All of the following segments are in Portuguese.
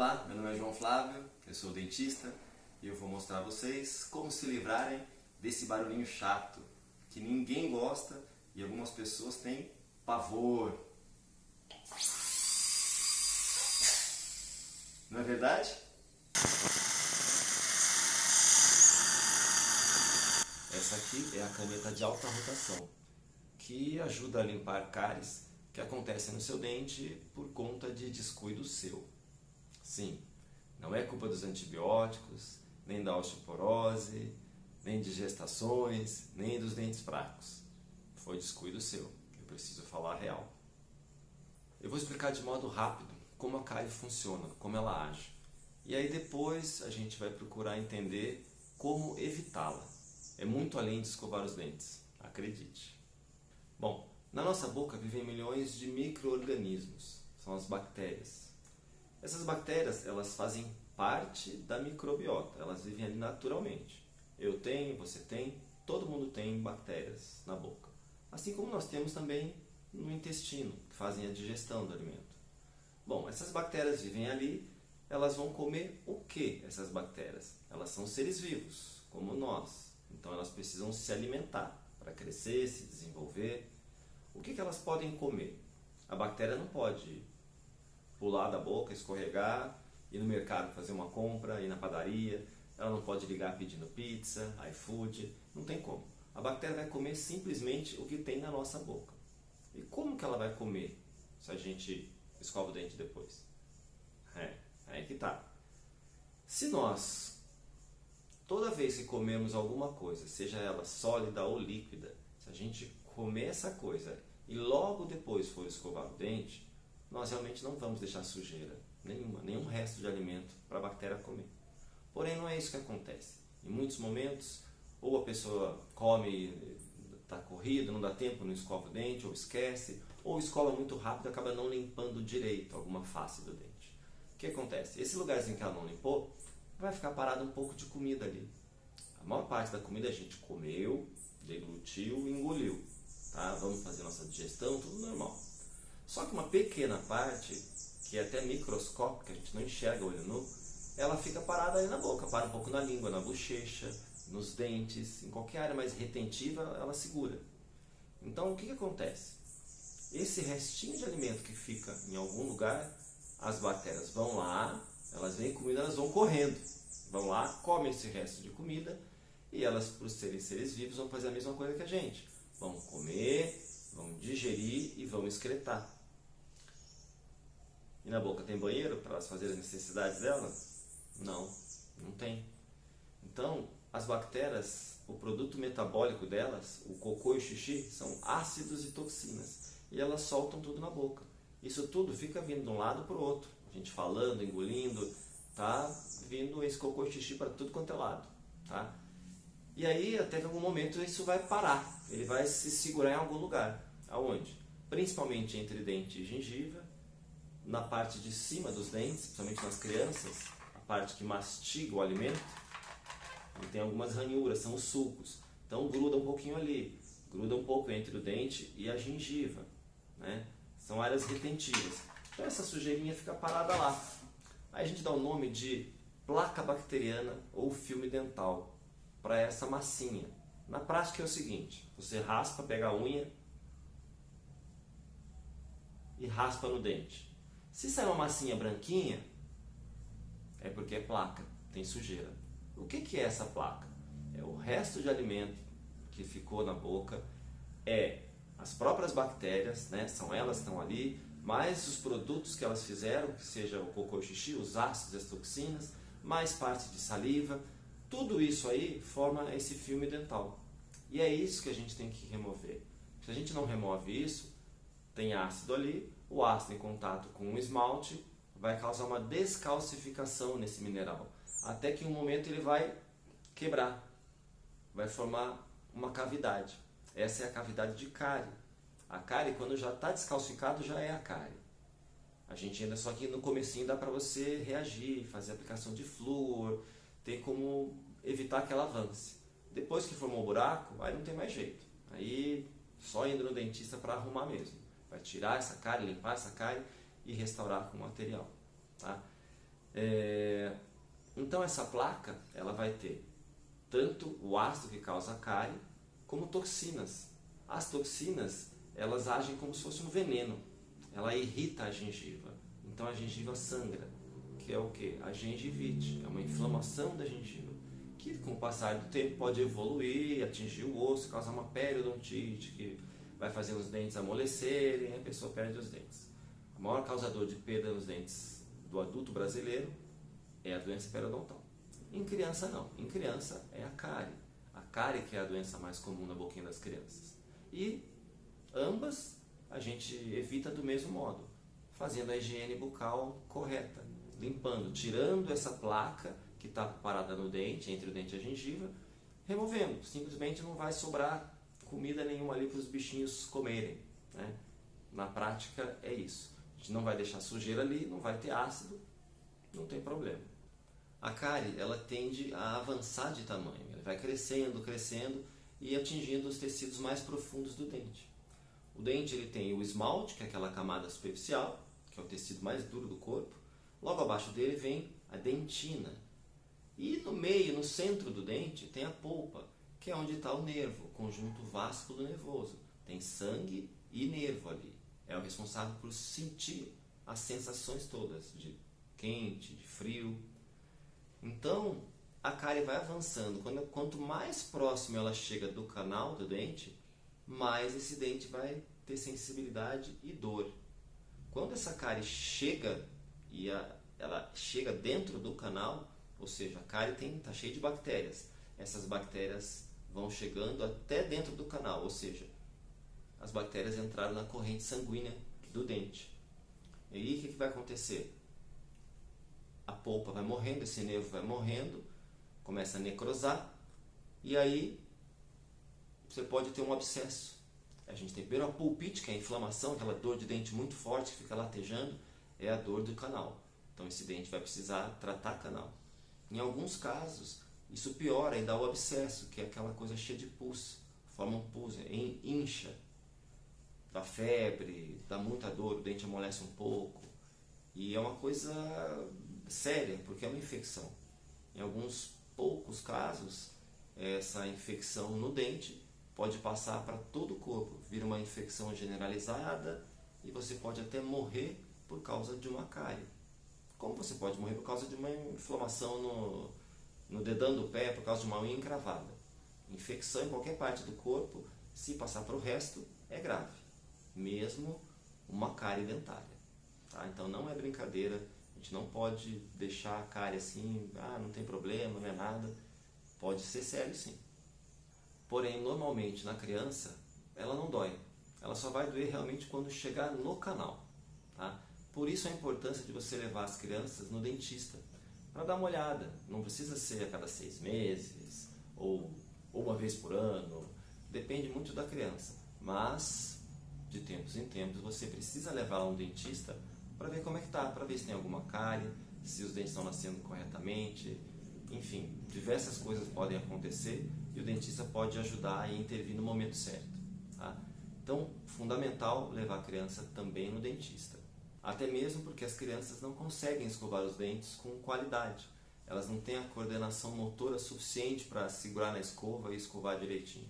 Olá, meu nome é João Flávio, eu sou dentista e eu vou mostrar a vocês como se livrarem desse barulhinho chato que ninguém gosta e algumas pessoas têm pavor. Não é verdade? Essa aqui é a caneta de alta rotação, que ajuda a limpar cáries que acontecem no seu dente por conta de descuido seu. Sim, não é culpa dos antibióticos, nem da osteoporose, nem de gestações, nem dos dentes fracos. Foi descuido seu, eu preciso falar a real. Eu vou explicar de modo rápido como a cárie funciona, como ela age. E aí depois a gente vai procurar entender como evitá-la. É muito além de escovar os dentes, acredite. Bom, na nossa boca vivem milhões de micro-organismos, são as bactérias. Essas bactérias, elas fazem parte da microbiota, elas vivem ali naturalmente. Eu tenho, você tem, todo mundo tem bactérias na boca. Assim como nós temos também no intestino, que fazem a digestão do alimento. Bom, essas bactérias vivem ali, elas vão comer o que essas bactérias? Elas são seres vivos, como nós. Então elas precisam se alimentar para crescer, se desenvolver. O que elas podem comer? A bactéria não pode pular da boca, escorregar, ir no mercado fazer uma compra, ir na padaria, ela não pode ligar pedindo pizza, iFood, não tem como. A bactéria vai comer simplesmente o que tem na nossa boca. E como que ela vai comer se a gente escova o dente depois? Aí que tá. Se nós, toda vez que comemos alguma coisa, seja ela sólida ou líquida, se a gente comer essa coisa e logo depois for escovar o dente, nós realmente não vamos deixar sujeira nenhuma, nenhum resto de alimento para a bactéria comer. Porém, não é isso que acontece. Em muitos momentos, ou a pessoa come, está corrido, não dá tempo, não escova o dente, ou esquece, ou escova muito rápido e acaba não limpando direito alguma face do dente. O que acontece? Esse lugarzinho que ela não limpou, vai ficar parado um pouco de comida ali. A maior parte da comida a gente comeu, deglutiu e engoliu. Tá? Vamos fazer nossa digestão, tudo normal. Só que uma pequena parte, que é até microscópica, a gente não enxerga olho nu, ela fica parada aí na boca, para um pouco na língua, na bochecha, nos dentes, em qualquer área mais retentiva, ela segura. Então o que acontece? Esse restinho de alimento que fica em algum lugar, as bactérias vão lá, elas veem comida, elas vão correndo. Vão lá, comem esse resto de comida e elas, por serem seres vivos, vão fazer a mesma coisa que a gente. Vão comer, vão digerir e vão excretar. E na boca tem banheiro para elas fazerem as necessidades delas? Não, não tem. Então, as bactérias, o produto metabólico delas, o cocô e o xixi, são ácidos e toxinas. E elas soltam tudo na boca. Isso tudo fica vindo de um lado para o outro. A gente falando, engolindo, tá vindo esse cocô e xixi para tudo quanto é lado. Tá? E aí, até que em algum momento, isso vai parar. Ele vai se segurar em algum lugar. Aonde? Principalmente entre dente e gengiva, na parte de cima dos dentes, principalmente nas crianças, a parte que mastiga o alimento, e tem algumas ranhuras, são os sulcos. Então gruda um pouquinho ali, gruda um pouco entre o dente e a gengiva, né? São áreas retentivas. Então essa sujeirinha fica parada lá. Aí a gente dá o nome de placa bacteriana ou filme dental para essa massinha. Na prática é o seguinte, você raspa, pega a unha e raspa no dente. Se sair uma massinha branquinha, é porque é placa, tem sujeira. O que é essa placa? É o resto de alimento que ficou na boca, é as próprias bactérias, né? São elas que estão ali, mais os produtos que elas fizeram, que seja o cocô e o xixi, os ácidos, as toxinas, mais parte de saliva, tudo isso aí forma esse filme dental. E é isso que a gente tem que remover. Se a gente não remove isso, tem ácido ali, o ácido em contato com o esmalte vai causar uma descalcificação nesse mineral, até que em um momento ele vai quebrar, vai formar uma cavidade. Essa é a cavidade de cárie. A cárie, quando já está descalcificado, já é a cárie. A gente ainda, só que no comecinho dá para você reagir, fazer aplicação de flúor, tem como evitar que ela avance. Depois que formou o buraco, aí não tem mais jeito. Aí só indo no dentista para arrumar mesmo. Vai tirar essa cárie, limpar essa cárie e restaurar com material. Tá? Então essa placa ela vai ter tanto o ácido que causa cárie, como toxinas. As toxinas elas agem como se fosse um veneno, ela irrita a gengiva, então a gengiva sangra, que é o que? A gengivite, é uma inflamação da gengiva, que com o passar do tempo pode evoluir, atingir o osso, causar uma periodontite, que vai fazer os dentes amolecerem e a pessoa perde os dentes. O maior causador de perda nos dentes do adulto brasileiro é a doença periodontal. Em criança não, em criança é a cárie. A cárie que é a doença mais comum na boquinha das crianças. E ambas a gente evita do mesmo modo, fazendo a higiene bucal correta, limpando, tirando essa placa que está parada no dente, entre o dente e a gengiva, removendo. Simplesmente não vai sobrar comida nenhuma ali para os bichinhos comerem, né? Na prática é isso. A gente não vai deixar sujeira ali, não vai ter ácido, não tem problema. A cárie ela tende a avançar de tamanho, ela vai crescendo, crescendo e atingindo os tecidos mais profundos do dente. O dente ele tem o esmalte, que é aquela camada superficial, que é o tecido mais duro do corpo. Logo abaixo dele vem a dentina. E no meio, no centro do dente, tem a polpa, que é onde está o nervo, o conjunto vasculo-nervoso. Tem sangue e nervo ali. É o responsável por sentir as sensações todas, de quente, de frio. Então, a cárie vai avançando. Quanto mais próximo ela chega do canal do dente, mais esse dente vai ter sensibilidade e dor. Quando essa cárie chega e ela chega dentro do canal, ou seja, a cárie está cheia de bactérias. Essas bactérias vão chegando até dentro do canal, ou seja, as bactérias entraram na corrente sanguínea do dente. E aí o que vai acontecer? A polpa vai morrendo, esse nervo vai morrendo, começa a necrosar, e aí você pode ter um abscesso. A gente tem primeiro a pulpite, que é a inflamação, aquela dor de dente muito forte que fica latejando, é a dor do canal. Então esse dente vai precisar tratar canal. Em alguns casos, isso piora e dá o abscesso, que é aquela coisa cheia de pus, forma um pus, incha, dá febre, dá muita dor, o dente amolece um pouco. E é uma coisa séria, porque é uma infecção. Em alguns poucos casos, essa infecção no dente pode passar para todo o corpo, vira uma infecção generalizada e você pode até morrer por causa de uma cárie. Como você pode morrer por causa de uma inflamação no dedão do pé, por causa de uma unha encravada. Infecção em qualquer parte do corpo, se passar para o resto, é grave, mesmo uma cárie dentária. Tá? Então não é brincadeira, a gente não pode deixar a cárie assim, não tem problema, não é nada. Pode ser sério sim. Porém, normalmente na criança, ela não dói. Ela só vai doer realmente quando chegar no canal. Tá? Por isso a importância de você levar as crianças no dentista, para dar uma olhada. Não precisa ser a cada 6 meses, ou uma vez por ano, depende muito da criança. Mas, de tempos em tempos, você precisa levar a um dentista para ver como é que está, para ver se tem alguma cárie, se os dentes estão nascendo corretamente. Enfim, diversas coisas podem acontecer e o dentista pode ajudar e intervir no momento certo. Tá? Então, fundamental levar a criança também no dentista. Até mesmo porque as crianças não conseguem escovar os dentes com qualidade. Elas não têm a coordenação motora suficiente para segurar na escova e escovar direitinho.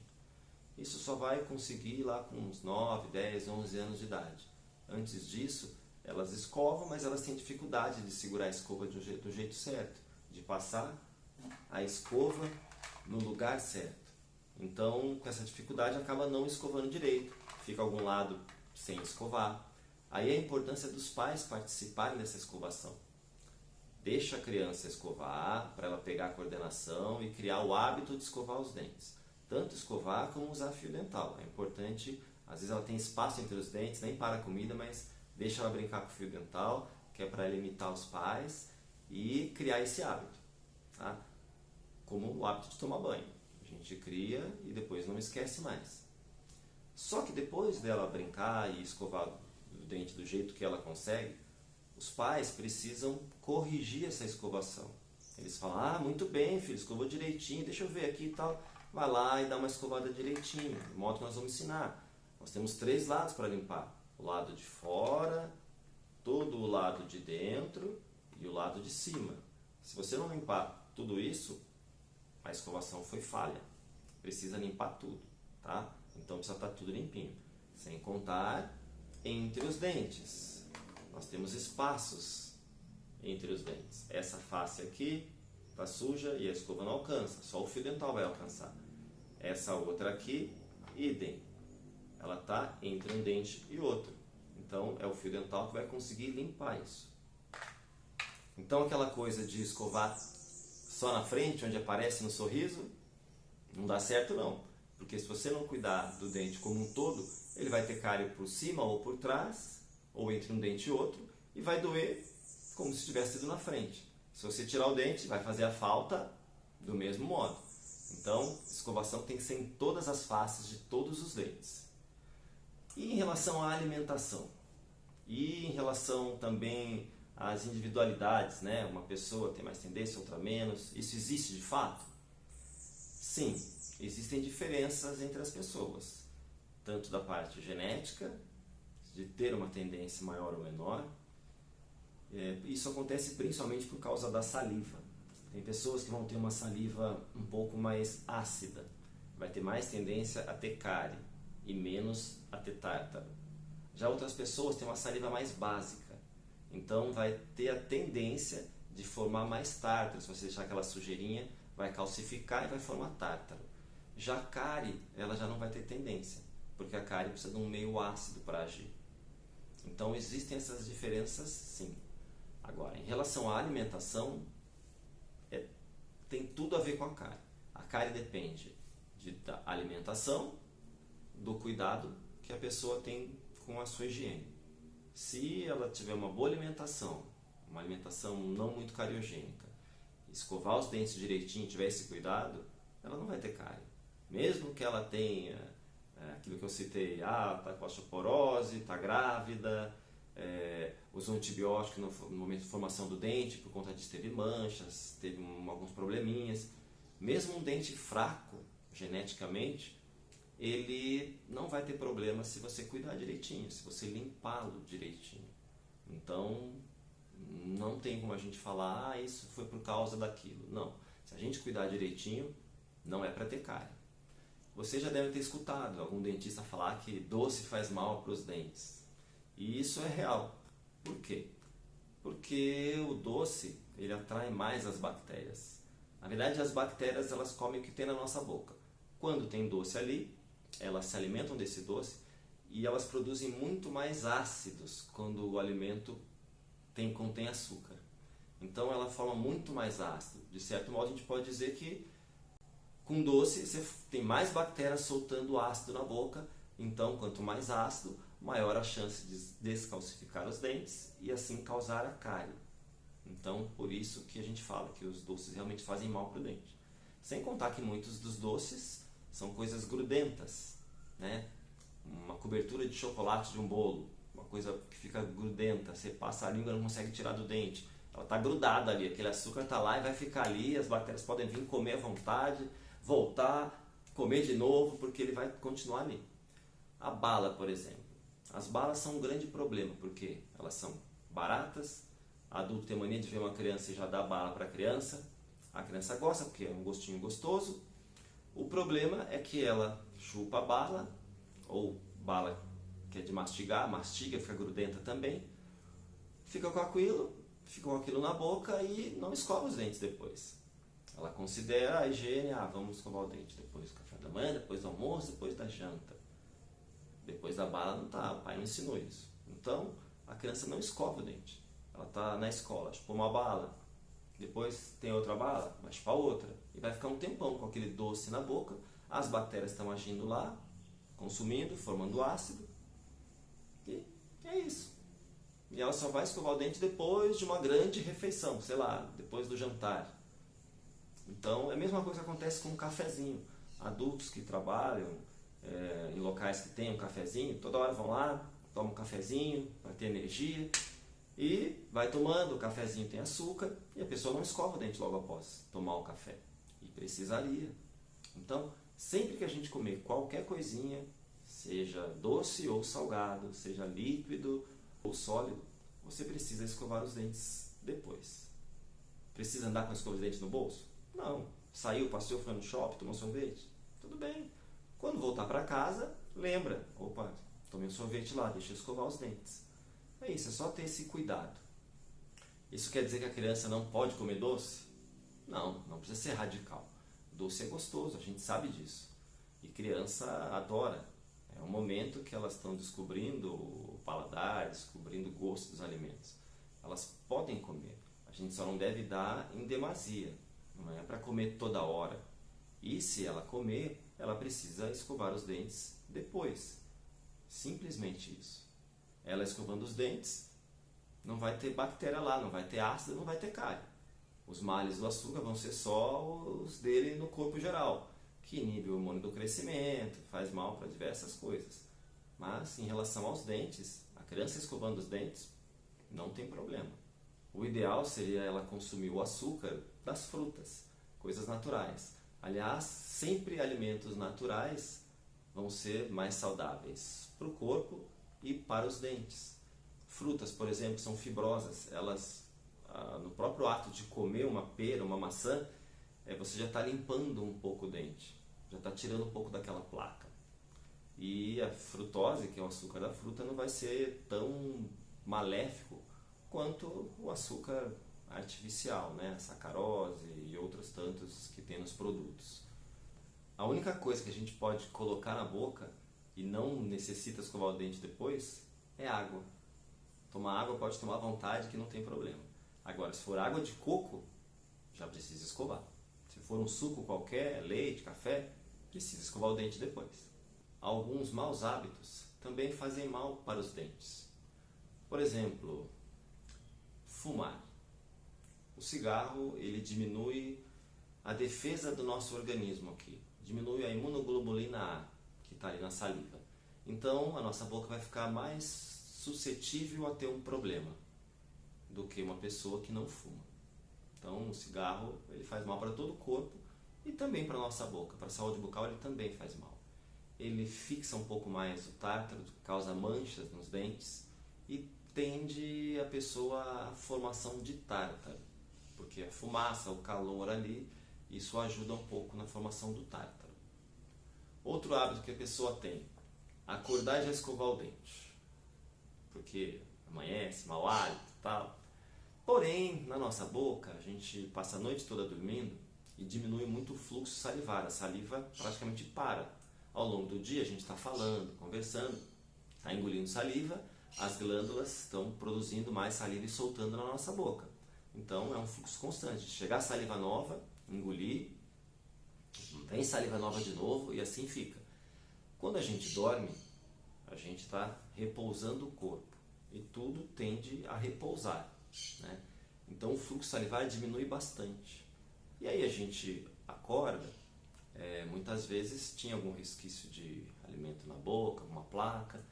Isso só vai conseguir lá com uns 9, 10, 11 anos de idade. Antes disso, elas escovam, mas elas têm dificuldade de segurar a escova do jeito certo, de passar a escova no lugar certo. Então, com essa dificuldade, acaba não escovando direito, fica algum lado sem escovar. Aí a importância dos pais participarem dessa escovação. Deixa a criança escovar, para ela pegar a coordenação e criar o hábito de escovar os dentes. Tanto escovar como usar fio dental. É importante, às vezes ela tem espaço entre os dentes, nem para a comida, mas deixa ela brincar com o fio dental, que é para ela imitar os pais e criar esse hábito. Tá? Como o hábito de tomar banho. A gente cria e depois não esquece mais. Só que depois dela brincar e escovar o dente do jeito que ela consegue, os pais precisam corrigir essa escovação. Eles falam, muito bem filho, escovou direitinho, deixa eu ver aqui e tal. Vai lá e dá uma escovada direitinho, de modo que nós vamos ensinar. Nós temos 3 lados para limpar. O lado de fora, todo o lado de dentro e o lado de cima. Se você não limpar tudo isso, a escovação foi falha. Precisa limpar tudo, tá? Então precisa estar tudo limpinho. Sem contar entre os dentes. Nós temos espaços entre os dentes. Essa face aqui está suja e a escova não alcança. Só o fio dental vai alcançar. Essa outra aqui, idem. Ela está entre um dente e outro. Então é o fio dental que vai conseguir limpar isso. Então aquela coisa de escovar só na frente, onde aparece no sorriso, não dá certo não. Porque se você não cuidar do dente como um todo, ele vai ter cárie por cima ou por trás, ou entre um dente e outro, e vai doer como se tivesse sido na frente. Se você tirar o dente, vai fazer a falta do mesmo modo. Então, escovação tem que ser em todas as faces de todos os dentes. E em relação à alimentação? E em relação também às individualidades, né? Uma pessoa tem mais tendência, outra menos. Isso existe de fato? Sim, existem diferenças entre as pessoas. Tanto da parte genética, de ter uma tendência maior ou menor. Isso acontece principalmente por causa da saliva. Tem pessoas que vão ter uma saliva um pouco mais ácida. Vai ter mais tendência a ter cárie e menos a ter tártaro. Já outras pessoas têm uma saliva mais básica. Então vai ter a tendência de formar mais tártaro. Se você deixar aquela sujeirinha, vai calcificar e vai formar tártaro. Já a cárie, ela já não vai ter tendência, porque a cárie precisa de um meio ácido para agir. Então existem essas diferenças, sim. Agora, em relação à alimentação, tem tudo a ver com a cárie. A cárie depende da alimentação, do cuidado que a pessoa tem com a sua higiene. Se ela tiver uma boa alimentação, uma alimentação não muito cariogênica, escovar os dentes direitinho, tiver esse cuidado, ela não vai ter cárie. Mesmo que ela tenha aquilo que eu citei, está com osteoporose, está grávida, usou antibiótico no momento de formação do dente, por conta disso teve manchas, teve alguns probleminhas. Mesmo um dente fraco, geneticamente, ele não vai ter problema se você cuidar direitinho, se você limpá-lo direitinho. Então, não tem como a gente falar, isso foi por causa daquilo. Não, se a gente cuidar direitinho, não é para ter cárie. Você já deve ter escutado algum dentista falar que doce faz mal para os dentes. E isso é real. Por quê? Porque o doce, ele atrai mais as bactérias. Na verdade, as bactérias, elas comem o que tem na nossa boca. Quando tem doce ali, elas se alimentam desse doce e elas produzem muito mais ácidos quando o alimento contém açúcar. Então ela forma muito mais ácido. De certo modo, a gente pode dizer que com doce você tem mais bactérias soltando ácido na boca. Então, quanto mais ácido, maior a chance de descalcificar os dentes e assim causar a cárie. Então, por isso que a gente fala que os doces realmente fazem mal para o dente. Sem contar que muitos dos doces são coisas grudentas, né? Uma cobertura de chocolate de um bolo, uma coisa que fica grudenta, você passa a língua e não consegue tirar do dente. Ela está grudada ali, aquele açúcar está lá e vai ficar ali, as bactérias podem vir comer à vontade, voltar, comer de novo, porque ele vai continuar ali. A bala, por exemplo. As balas são um grande problema, porque elas são baratas, adulto tem mania de ver uma criança e já dá bala para a criança gosta porque é um gostinho gostoso. O problema é que ela chupa a bala, ou bala que é de mastigar, mastiga, fica grudenta também, fica com aquilo na boca e não escova os dentes depois. Ela considera a higiene, vamos escovar o dente depois do café da manhã, depois do almoço, depois da janta. Depois da bala não tá, o pai não ensinou isso. Então, a criança não escova o dente. Ela está na escola, chupou uma bala, depois tem outra bala, vai chupar outra. E vai ficar um tempão com aquele doce na boca, as bactérias estão agindo lá, consumindo, formando ácido. E é isso. E ela só vai escovar o dente depois de uma grande refeição, sei lá, depois do jantar. Então, é a mesma coisa que acontece com o cafezinho. Adultos que trabalham em locais que tem um cafezinho, toda hora vão lá, tomam um cafezinho para ter energia e vai tomando, o cafezinho tem açúcar e a pessoa não escova o dente logo após tomar o café. E precisaria. Então, sempre que a gente comer qualquer coisinha, seja doce ou salgado, seja líquido ou sólido, você precisa escovar os dentes depois. Precisa andar com a escova de dente no bolso? Não. Saiu, passeou, foi no shopping, tomou sorvete? Tudo bem. Quando voltar para casa, lembra. Opa, tomei um sorvete lá, deixa eu escovar os dentes. É isso, é só ter esse cuidado. Isso quer dizer que a criança não pode comer doce? Não, não precisa ser radical. Doce é gostoso, a gente sabe disso. E criança adora. É um momento que elas estão descobrindo o paladar, descobrindo o gosto dos alimentos. Elas podem comer. A gente só não deve dar em demasia. Não é para comer toda hora. E se ela comer, ela precisa escovar os dentes depois. Simplesmente isso. Ela escovando os dentes, não vai ter bactéria lá, não vai ter ácido, não vai ter cárie. Os males do açúcar vão ser só os dele no corpo geral, que inibe o hormônio do crescimento, faz mal para diversas coisas. Mas em relação aos dentes, a criança escovando os dentes, não tem problema. O ideal seria ela consumir o açúcar das frutas, coisas naturais. Aliás, sempre alimentos naturais vão ser mais saudáveis para o corpo e para os dentes. Frutas, por exemplo, são fibrosas. Elas, no próprio ato de comer uma pera, uma maçã, você já está limpando um pouco o dente, já está tirando um pouco daquela placa. E a frutose, que é o açúcar da fruta, não vai ser tão maléfico quanto o açúcar artificial, né? A sacarose e outros tantos que tem nos produtos. A única coisa que a gente pode colocar na boca e não necessita escovar o dente depois é água. Tomar água pode tomar à vontade que não tem problema. Agora, se for água de coco, já precisa escovar. Se for um suco qualquer, leite, café, precisa escovar o dente depois. Alguns maus hábitos também fazem mal para os dentes. Por exemplo, fumar. O cigarro, ele diminui a defesa do nosso organismo aqui. Diminui a imunoglobulina A, que está ali na saliva. Então, a nossa boca vai ficar mais suscetível a ter um problema do que uma pessoa que não fuma. Então, o cigarro, ele faz mal para todo o corpo e também para a nossa boca. Para a saúde bucal, ele também faz mal. Ele fixa um pouco mais o tártaro, causa manchas nos dentes e tende a pessoa à formação de tártaro, porque a fumaça, o calor ali, isso ajuda um pouco na formação do tártaro. Outro hábito que a pessoa tem, acordar e já escovar o dente, porque amanhece, mau hálito e tal. Porém, na nossa boca, a gente passa a noite toda dormindo e diminui muito o fluxo salivar, a saliva praticamente para. Ao longo do dia a gente está falando, conversando, está engolindo saliva, as glândulas estão produzindo mais saliva e soltando na nossa boca. Então é um fluxo constante, chegar saliva nova, engolir, não tem saliva nova de novo e assim fica. Quando a gente dorme, a gente está repousando o corpo e tudo tende a repousar, né? Então o fluxo salivar diminui bastante. E aí a gente acorda, muitas vezes tinha algum resquício de alimento na boca, uma placa,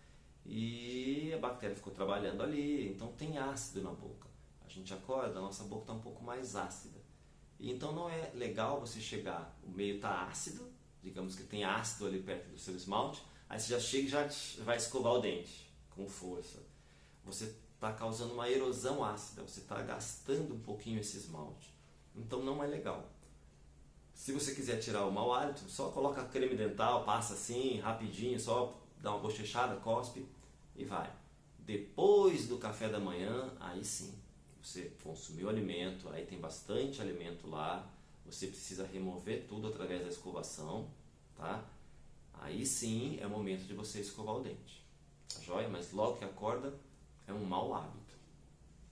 e a bactéria ficou trabalhando ali, então tem ácido na boca. A gente acorda, a nossa boca está um pouco mais ácida. E então não é legal você chegar, o meio está ácido, digamos que tem ácido ali perto do seu esmalte, aí você já chega e já vai escovar o dente com força. Você está causando uma erosão ácida, você está gastando um pouquinho esse esmalte. Então não é legal. Se você quiser tirar o mau hálito, só coloca creme dental, passa assim, rapidinho, só dá uma bochechada, cospe e vai. Depois do café da manhã, aí sim, você consumiu o alimento, aí tem bastante alimento lá, você precisa remover tudo através da escovação, tá? Aí sim é o momento de você escovar o dente, tá joia? Mas logo que acorda, é um mau hábito.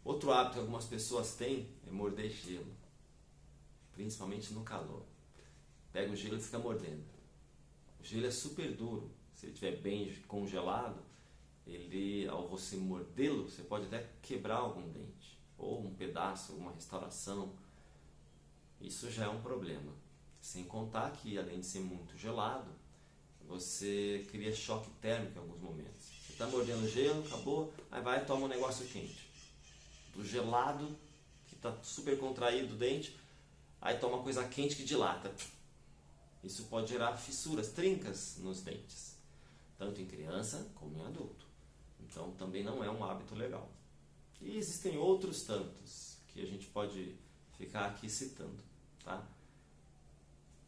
Outro hábito que algumas pessoas têm é morder gelo, principalmente no calor. Pega o gelo e fica mordendo. O gelo é super duro. Se ele estiver bem congelado, ao você mordê-lo, você pode até quebrar algum dente, ou um pedaço, alguma restauração. Isso já é um problema. Sem contar que, além de ser muito gelado, você cria choque térmico em alguns momentos. Você está mordendo gelo, acabou, aí vai e toma um negócio quente. Do gelado, que está super contraído o dente, aí toma uma coisa quente que dilata. Isso pode gerar fissuras, trincas nos dentes, tanto em criança como em adulto. Então também não é um hábito legal. E existem outros tantos que a gente pode ficar aqui citando, tá?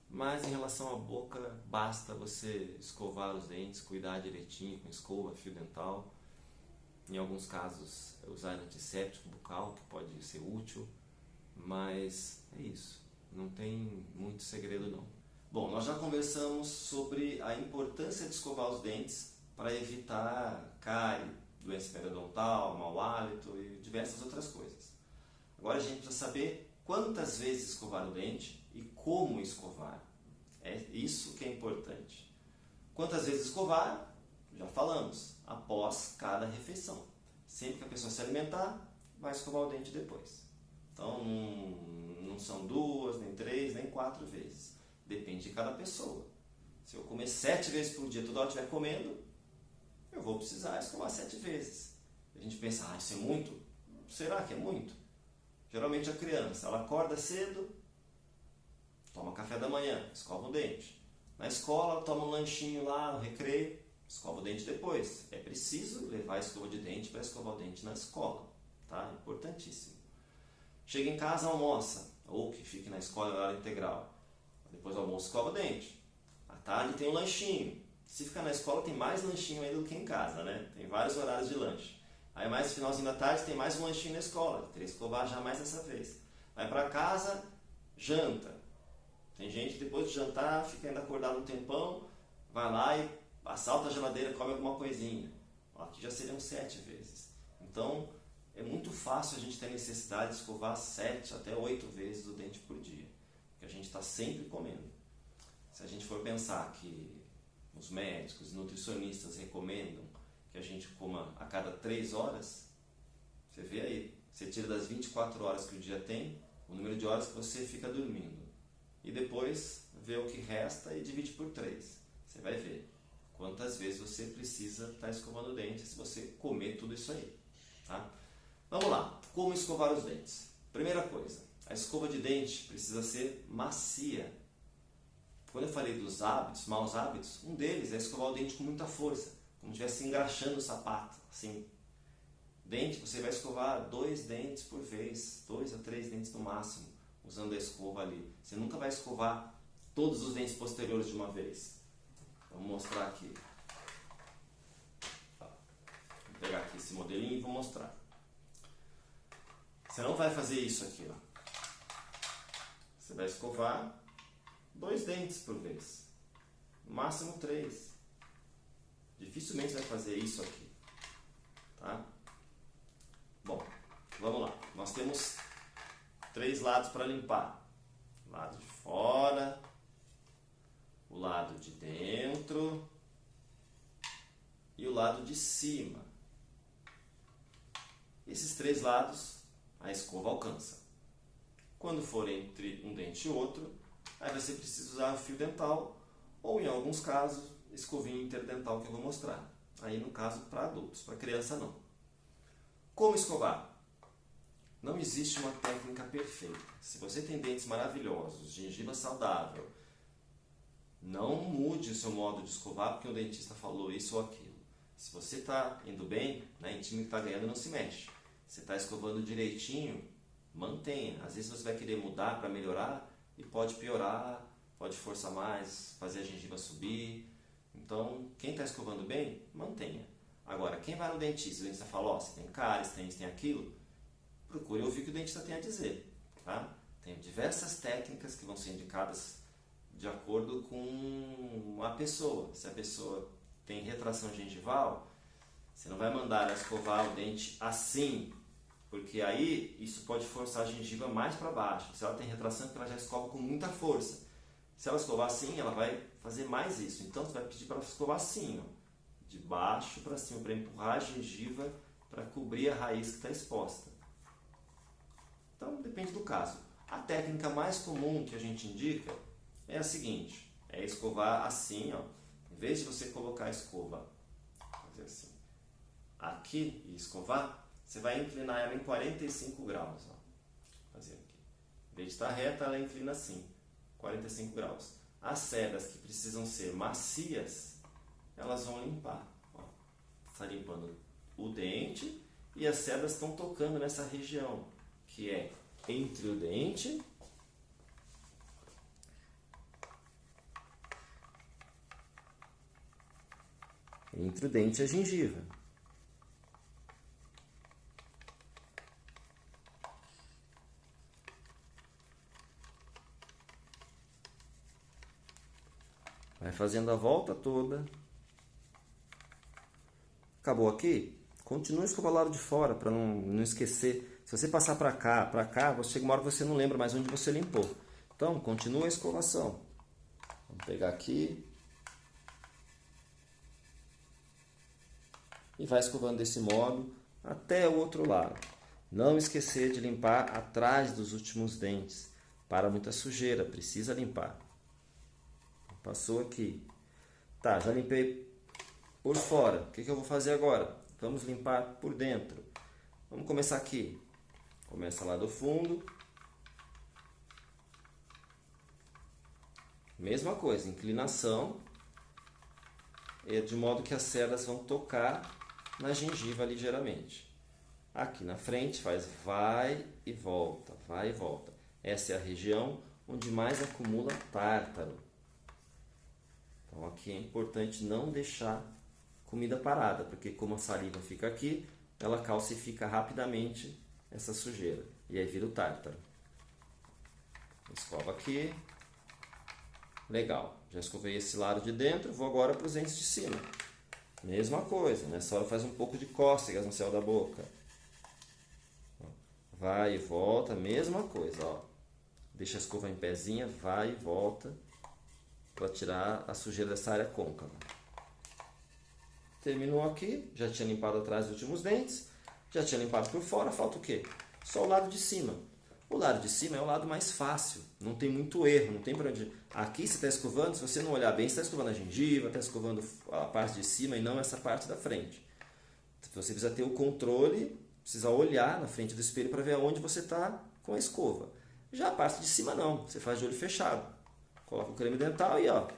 Mas em relação à boca, basta você escovar os dentes, cuidar direitinho com escova, fio dental. Em alguns casos, usar antisséptico bucal, que pode ser útil, mas é isso, não tem muito segredo não. Bom, nós já conversamos sobre a importância de escovar os dentes para evitar cárie, doença periodontal, mau hálito e diversas outras coisas. Agora a gente precisa saber quantas vezes escovar o dente e como escovar. É isso que é importante. Quantas vezes escovar? Já falamos, após cada refeição. Sempre que a pessoa se alimentar, vai escovar o dente depois. Então não são 2, nem 3, nem 4 vezes. Depende de cada pessoa. Se eu comer 7 vezes por dia, toda hora estiver comendo, eu vou precisar escovar 7 vezes. A gente pensa, isso é muito? Será que é muito? Geralmente a criança, ela acorda cedo, toma café da manhã, escova o dente. Na escola, ela toma um lanchinho lá, no recreio, escova o dente depois. É preciso levar a escova de dente para escovar o dente na escola, tá? Importantíssimo. Chega em casa, almoça, ou que fique na escola na hora integral. Depois do almoço, escova o dente. À tarde tem um lanchinho. Se ficar na escola, tem mais lanchinho ainda do que em casa, né? Tem vários horários de lanche. Aí mais no finalzinho da tarde tem mais um lanchinho na escola. Teria que escovar já mais dessa vez. Vai para casa, janta. Tem gente que depois de jantar fica ainda acordado um tempão, vai lá e assalta a geladeira, come alguma coisinha. Aqui já seriam 7 vezes. Então é muito fácil a gente ter necessidade de escovar 7 até 8 vezes o dente por dia. Porque a gente está sempre comendo. Se a gente for pensar que os médicos, nutricionistas recomendam que a gente coma a cada 3 horas, você vê aí, você tira das 24 horas que o dia tem, o número de horas que você fica dormindo. E depois vê o que resta e divide por 3. Você vai ver quantas vezes você precisa estar escovando o dente se você comer tudo isso aí. Tá? Vamos lá, como escovar os dentes? Primeira coisa, a escova de dente precisa ser macia. Quando eu falei dos hábitos, maus hábitos, um deles é escovar o dente com muita força, como se estivesse engraxando o sapato, assim. Dente, você vai escovar 2 dentes por vez, 2 a 3 dentes no máximo, usando a escova ali. Você nunca vai escovar todos os dentes posteriores de uma vez. Vou mostrar aqui. Vou pegar aqui esse modelinho e vou mostrar. Você não vai fazer isso aqui, ó. Você vai escovar 2 dentes por vez, no máximo 3. Dificilmente vai fazer isso aqui, tá? Bom, vamos lá. Nós temos 3 lados para limpar: o lado de fora, o lado de dentro e o lado de cima. Esses 3 lados a escova alcança. Quando for entre um dente e outro, aí você precisa usar fio dental ou, em alguns casos, escovinha interdental que eu vou mostrar. Aí no caso para adultos, para criança não. Como escovar? Não existe uma técnica perfeita. Se você tem dentes maravilhosos, gengiva saudável, não mude o seu modo de escovar porque o dentista falou isso ou aquilo. Se você está indo bem, em time que está ganhando não se mexe. Se está escovando direitinho, mantenha. Às vezes você vai querer mudar para melhorar e pode piorar, pode forçar mais, fazer a gengiva subir. Então, quem está escovando bem, mantenha. Agora, quem vai no dentista, o dentista fala, você tem cáries, tem aquilo, procure ouvir o que o dentista tem a dizer. Tá? Tem diversas técnicas que vão ser indicadas de acordo com a pessoa. Se a pessoa tem retração gengival, você não vai mandar ela escovar o dente assim, porque aí isso pode forçar a gengiva mais para baixo. Se ela tem retração, ela já escova com muita força. Se ela escovar assim, ela vai fazer mais isso. Então você vai pedir para ela escovar assim, ó, de baixo para cima, para empurrar a gengiva para cobrir a raiz que está exposta. Então depende do caso. A técnica mais comum que a gente indica é a seguinte: é escovar assim, ó. Em vez de você colocar a escova, fazer assim, aqui e escovar, você vai inclinar ela em 45 graus. Ó. Fazer aqui. Em vez de estar reta, ela inclina assim, 45 graus. As cerdas que precisam ser macias, elas vão limpar. Ó. Está limpando o dente e as cerdas estão tocando nessa região, que é entre o dente e a gengiva. Vai fazendo a volta toda. Acabou aqui? Continua a escovar o lado de fora, para não esquecer. Se você passar para cá, chega uma hora que você não lembra mais onde você limpou. Então, continua a escovação. Vamos pegar aqui. E vai escovando desse modo até o outro lado. Não esquecer de limpar atrás dos últimos dentes. Para muita sujeira, precisa limpar. Passou aqui. Tá, já limpei por fora. O que eu vou fazer agora? Vamos limpar por dentro. Vamos começar aqui. Começa lá do fundo. Mesma coisa, inclinação. De modo que as cerdas vão tocar na gengiva ligeiramente. Aqui na frente faz vai e volta, vai e volta. Essa é a região onde mais acumula tártaro. Então aqui é importante não deixar comida parada, porque como a saliva fica aqui, ela calcifica rapidamente essa sujeira. E aí vira o tártaro. Escova aqui. Legal. Já escovei esse lado de dentro, vou agora para os dentes de cima. Mesma coisa, nessa hora faz um pouco de cócegas no céu da boca. Vai e volta, mesma coisa, ó. Deixa a escova em pezinha, vai e volta para tirar a sujeira dessa área côncava. Terminou aqui, já tinha limpado atrás dos últimos dentes, já tinha limpado por fora, falta o quê? Só o lado de cima. O lado de cima é o lado mais fácil, não tem muito erro, não tem para onde... Aqui você está escovando, se você não olhar bem, você está escovando a gengiva, está escovando a parte de cima e não essa parte da frente. Você precisa ter o controle, precisa olhar na frente do espelho para ver aonde você está com a escova. Já a parte de cima não, você faz de olho fechado. Coloca o creme dental e ó,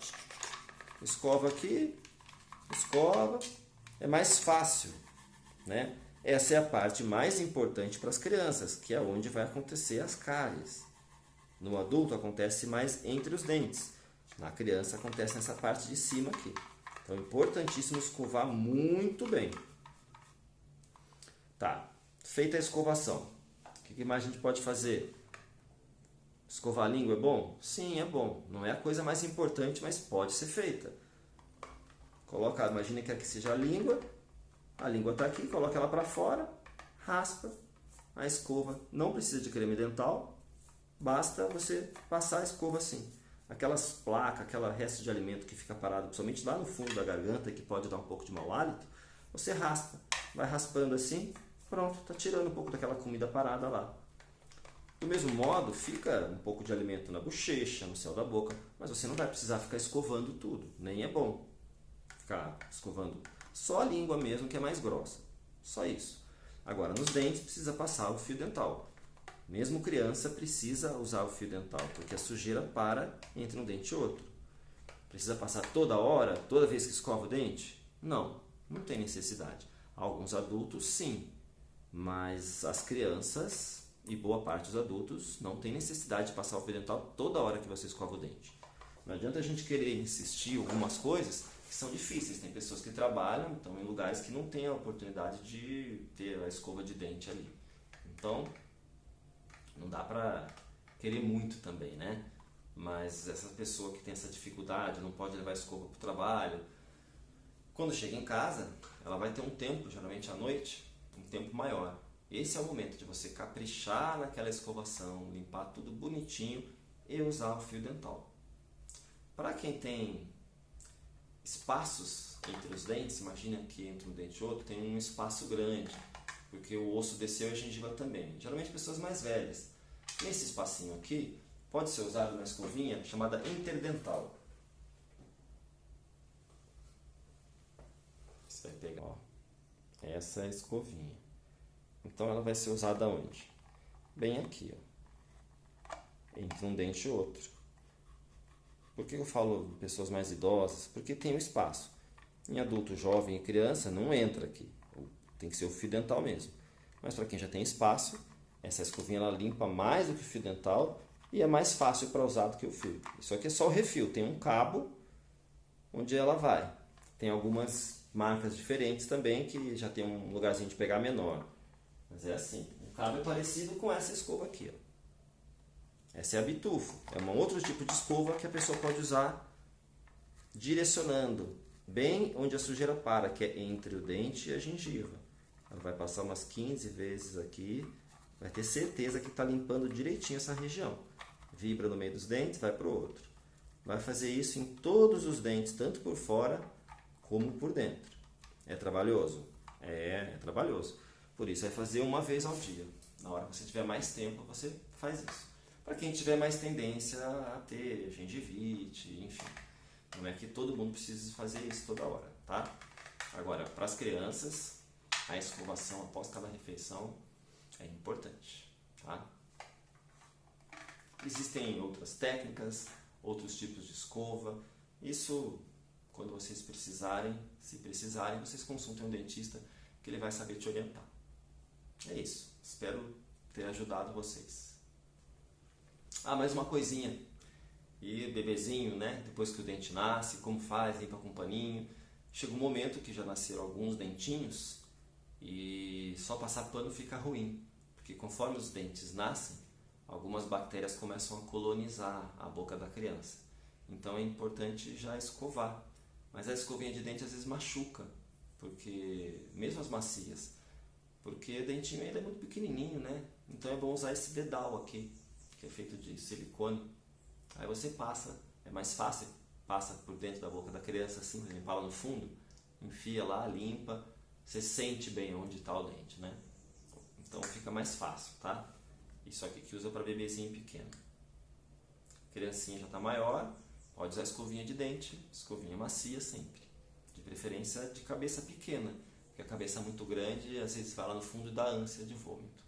escova aqui, escova, é mais fácil, né? Essa é a parte mais importante para as crianças, que é onde vai acontecer as cáries. No adulto acontece mais entre os dentes. Na criança acontece nessa parte de cima aqui. Então é importantíssimo escovar muito bem. Tá, feita a escovação. O que mais a gente pode fazer? Escovar a língua é bom? Sim, é bom. Não é a coisa mais importante, mas pode ser feita. Coloca, imagina que aqui seja a língua está aqui, coloca ela para fora, raspa a escova. Não precisa de creme dental, basta você passar a escova assim. Aquelas placas, aquela resto de alimento que fica parado, principalmente lá no fundo da garganta, que pode dar um pouco de mau hálito, você raspa, vai raspando assim, pronto, está tirando um pouco daquela comida parada lá. Do mesmo modo, fica um pouco de alimento na bochecha, no céu da boca, mas você não vai precisar ficar escovando tudo, nem é bom ficar escovando. Só a língua mesmo que é mais grossa, só isso. Agora, nos dentes precisa passar o fio dental. Mesmo criança precisa usar o fio dental, porque a sujeira para entre um dente e outro. Precisa passar toda hora, toda vez que escova o dente? Não, não tem necessidade. Alguns adultos sim, mas as crianças e boa parte dos adultos não tem necessidade de passar o fio dental toda hora que você escova o dente. Não adianta a gente querer insistir em algumas coisas que são difíceis. Tem pessoas que trabalham, estão em lugares que não têm a oportunidade de ter a escova de dente ali. Então, não dá para querer muito também, né? Mas essa pessoa que tem essa dificuldade, não pode levar a escova para o trabalho, quando chega em casa, ela vai ter um tempo, geralmente à noite, um tempo maior. Esse é o momento de você caprichar naquela escovação, limpar tudo bonitinho e usar o fio dental. Para quem tem espaços entre os dentes, imagina que entre um dente e outro tem um espaço grande, porque o osso desceu e a gengiva também. Geralmente pessoas mais velhas. Nesse espacinho aqui, pode ser usado uma escovinha chamada interdental. Você vai pegar, ó, essa é a escovinha. Então ela vai ser usada onde? Bem aqui, ó, entre um dente e outro. Por que eu falo de pessoas mais idosas? Porque tem um espaço. Em adulto, jovem e criança não entra aqui. Tem que ser o fio dental mesmo. Mas para quem já tem espaço, Essa escovinha ela limpa mais do que o fio dental e é mais fácil para usar do que o fio. Isso aqui é só o refil, tem um cabo onde ela vai. Tem algumas marcas diferentes também que já tem um lugarzinho de pegar menor. Mas é assim, o cabo é parecido com essa escova aqui. Ó. Essa é a bitufo, é um outro tipo de escova que a pessoa pode usar direcionando bem onde a sujeira para, que é entre o dente e a gengiva. Ela vai passar umas 15 vezes aqui, vai ter certeza que está limpando direitinho essa região. Vibra no meio dos dentes, vai para o outro. Vai fazer isso em todos os dentes, tanto por fora como por dentro. É trabalhoso? É trabalhoso. Por isso, vai fazer uma vez ao dia. Na hora que você tiver mais tempo, você faz isso. Para quem tiver mais tendência a ter gengivite, enfim. Não é que todo mundo precisa fazer isso toda hora, tá? Agora, para as crianças, a escovação após cada refeição é importante, tá? Existem outras técnicas, outros tipos de escova. Isso, quando vocês precisarem, se precisarem, vocês consultem um dentista que ele vai saber te orientar. É isso. Espero ter ajudado vocês. Ah, mais uma coisinha. E bebezinho, né? Depois que o dente nasce, como faz? Limpa com paninho. Chega um momento que já nasceram alguns dentinhos e só passar pano fica ruim. Porque conforme os dentes nascem, algumas bactérias começam a colonizar a boca da criança. Então é importante já escovar. Mas a escovinha de dente às vezes machuca, porque mesmo as macias, porque o dentinho ainda é muito pequenininho, né? Então é bom usar esse dedal aqui, que é feito de silicone. Aí você passa, é mais fácil, passa por dentro da boca da criança assim, limpar lá no fundo, enfia lá, limpa, você sente bem onde está o dente, né? Então fica mais fácil, tá? Isso aqui que usa para bebezinho pequeno. Criancinha já está maior, pode usar escovinha de dente, escovinha macia sempre. De preferência de cabeça pequena, porque a cabeça muito grande às vezes vai lá no fundo e dá ânsia de vômito.